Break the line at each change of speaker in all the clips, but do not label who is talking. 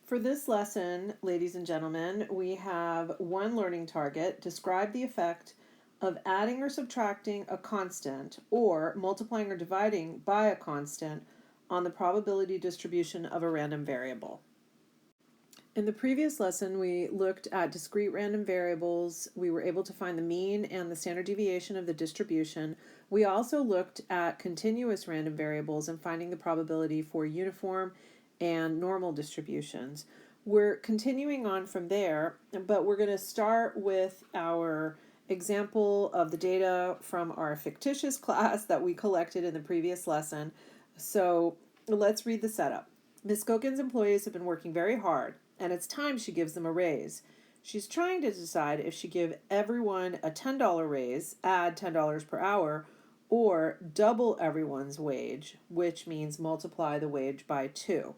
For this lesson, ladies and gentlemen, we have one learning target. Describe the effect of adding or subtracting a constant or multiplying or dividing by a constant on the probability distribution of a random variable. In the previous lesson, we looked at discrete random variables. We were able to find the mean and the standard deviation of the distribution. We also looked at continuous random variables and finding the probability for uniform and normal distributions. We're continuing on from there, but we're going to start with our example of the data from our fictitious class that we collected in the previous lesson. So let's read the setup. Ms. Gokin's employees have been working very hard, and it's time she gives them a raise. She's trying to decide if she give everyone a $10 raise, add $10 per hour, or double everyone's wage, which means multiply the wage by 2.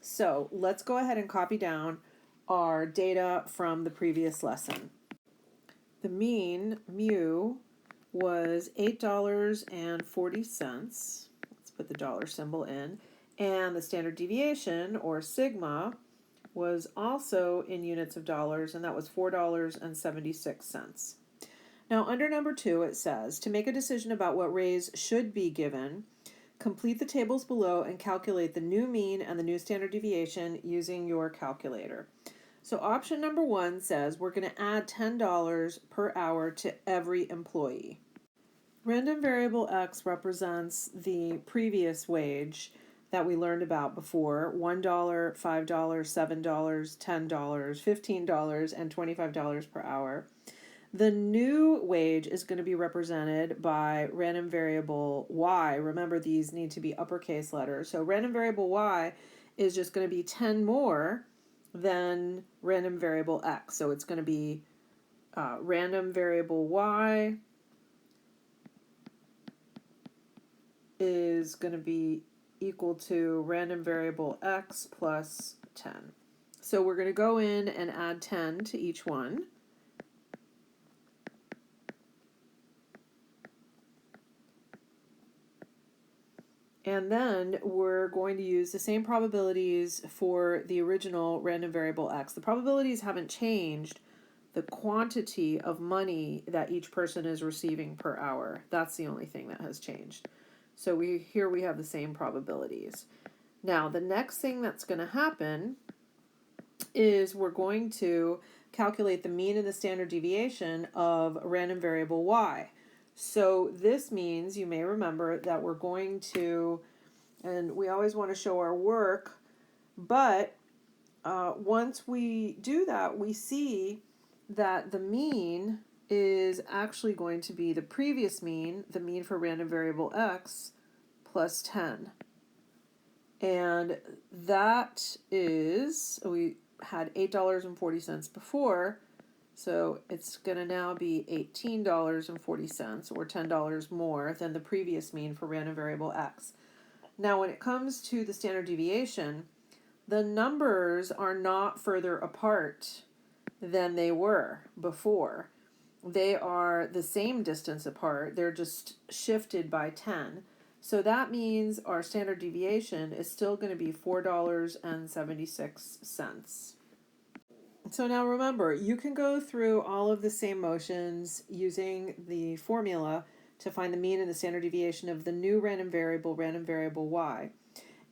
So let's go ahead and copy down our data from the previous lesson. The mean, mu, was $8.40. Let's put the dollar symbol in. And the standard deviation, or sigma, was also in units of dollars, and that was $4.76. Now, under number 2, it says, to make a decision about what raise should be given, complete the tables below and calculate the new mean and the new standard deviation using your calculator. So option number 1 says we're going to add $10 per hour to every employee. Random variable X represents the previous wage that we learned about before, $1, $5, $7, $10, $15, and $25 per hour. The new wage is going to be represented by random variable Y. Remember, these need to be uppercase letters. So random variable Y is just going to be 10 more than random variable X. So it's going to be random variable Y is going to be equal to random variable X plus 10. So we're going to go in and add 10 to each one. And then we're going to use the same probabilities for the original random variable X. The probabilities haven't changed. The quantity of money that each person is receiving per hour, that's the only thing that has changed. So here we have the same probabilities. Now, the next thing that's going to happen is we're going to calculate the mean and the standard deviation of random variable Y. So this means, you may remember, that we're going to, and we always want to show our work, but once we do that, we see that the mean is actually going to be the previous mean, the mean for random variable X, plus 10. And that is, we had $8.40 before, so it's going to now be $18.40, or $10 more than the previous mean for random variable X. Now, when it comes to the standard deviation, the numbers are not further apart than they were before. They are the same distance apart. They're just shifted by 10. So that means our standard deviation is still going to be $4.76. So now remember, you can go through all of the same motions using the formula to find the mean and the standard deviation of the new random variable Y.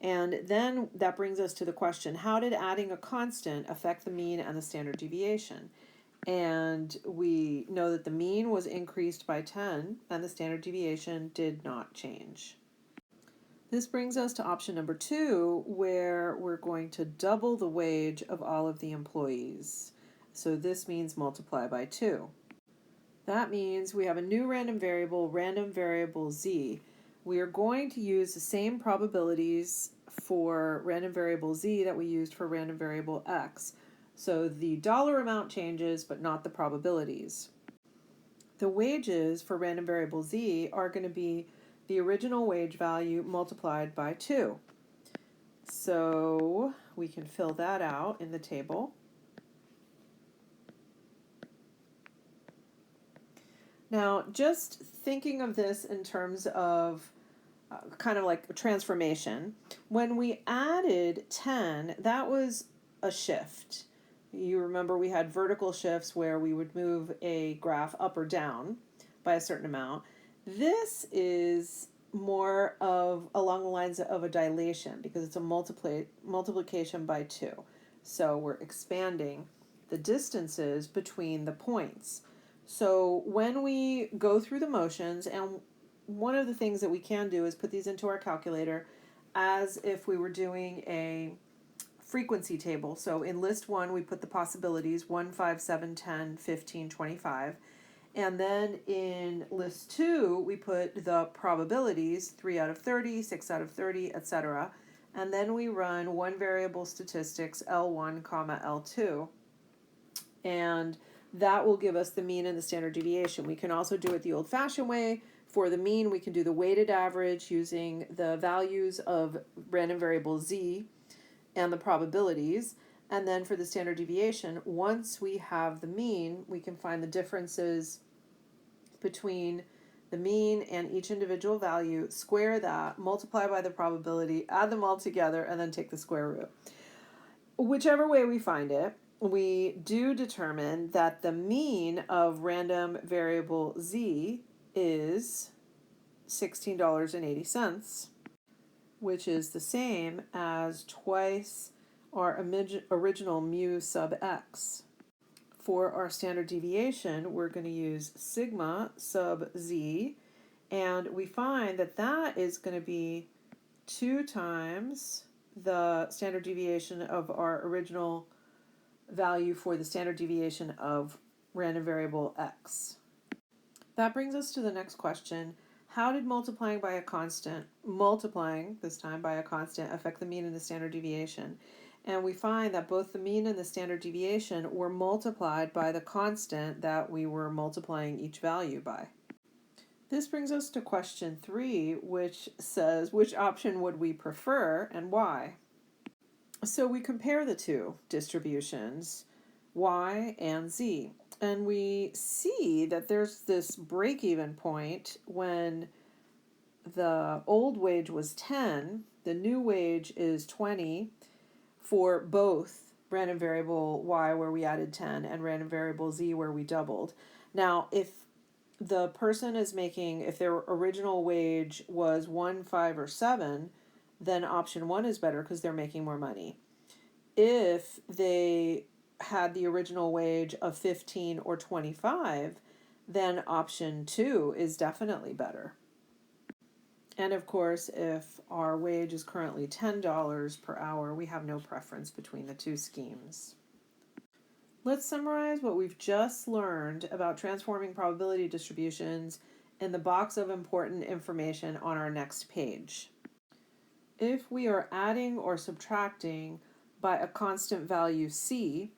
And then that brings us to the question, how did adding a constant affect the mean and the standard deviation? And we know that the mean was increased by 10 and the standard deviation did not change. This brings us to option number 2, where we're going to double the wage of all of the employees. So this means multiply by 2. That means we have a new random variable Z. We are going to use the same probabilities for random variable Z that we used for random variable X. So the dollar amount changes, but not the probabilities. The wages for random variable Z are going to be the original wage value multiplied by 2. So we can fill that out in the table. Now, just thinking of this in terms of kind of like a transformation, when we added 10, that was a shift. You remember we had vertical shifts where we would move a graph up or down by a certain amount. This is more of along the lines of a dilation because it's a multiplication by 2. So we're expanding the distances between the points. So when we go through the motions, and one of the things that we can do is put these into our calculator as if we were doing a frequency table. So in list 1, we put the possibilities 1, 5, 7, 10, 15, 25. And then in list 2, we put the probabilities 3 out of 30, 6 out of 30, etc. And then we run one variable statistics L1, comma L2. And that will give us the mean and the standard deviation. We can also do it the old-fashioned way. For the mean, we can do the weighted average using the values of random variable z and the probabilities. And then for the standard deviation, once we have the mean, we can find the differences between the mean and each individual value, square that, multiply by the probability, add them all together, and then take the square root. Whichever way we find it, we do determine that the mean of random variable z is $16.80, which is the same as twice our original mu sub x. For our standard deviation, we're going to use sigma sub z, and we find that that is going to be 2 times the standard deviation of our original value for the standard deviation of random variable x. That brings us to the next question. How did multiplying this time by a constant, affect the mean and the standard deviation? And we find that both the mean and the standard deviation were multiplied by the constant that we were multiplying each value by. This brings us to question 3, which says, which option would we prefer and why? So we compare the two distributions, y and z, and we see that there's this break-even point when the old wage was 10, the new wage is 20 for both random variable y where we added 10 and random variable z where we doubled. Now, if the person is making, if their original wage was 1, 5, or 7, then option 1 is better because they're making more money. If they had the original wage of 15 or 25, then option 2 is definitely better. And of course, if our wage is currently $10 per hour, we have no preference between the two schemes. Let's summarize what we've just learned about transforming probability distributions in the box of important information on our next page. If we are adding or subtracting by a constant value c,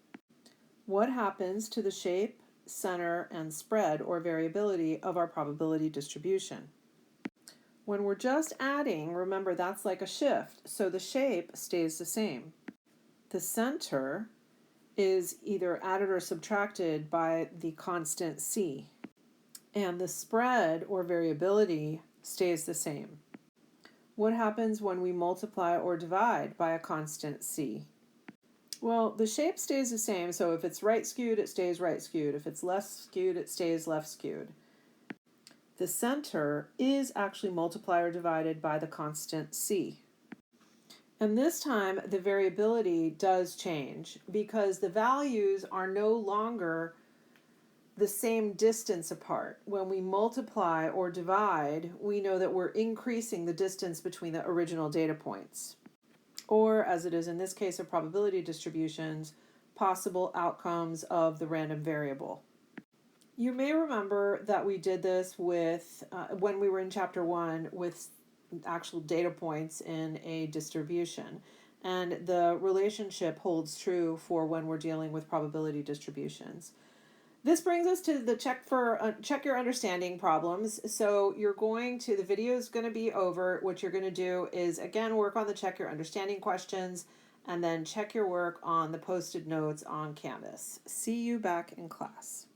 what happens to the shape, center, and spread or variability of our probability distribution? When we're just adding, remember that's like a shift, so the shape stays the same. The center is either added or subtracted by the constant c, and the spread or variability stays the same. What happens when we multiply or divide by a constant c? Well, the shape stays the same, so if it's right skewed, it stays right skewed. If it's left skewed, it stays left skewed. The center is actually multiplied or divided by the constant c. And this time, the variability does change because the values are no longer the same distance apart. When we multiply or divide, we know that we're increasing the distance between the original data points. Or, as it is in this case of probability distributions, possible outcomes of the random variable. You may remember that we did this with, when we were in chapter 1, with actual data points in a distribution. And the relationship holds true for when we're dealing with probability distributions. This brings us to the check your understanding problems. So the video is going to be over. What you're going to do is, again, work on the check your understanding questions and then check your work on the posted notes on Canvas. See you back in class.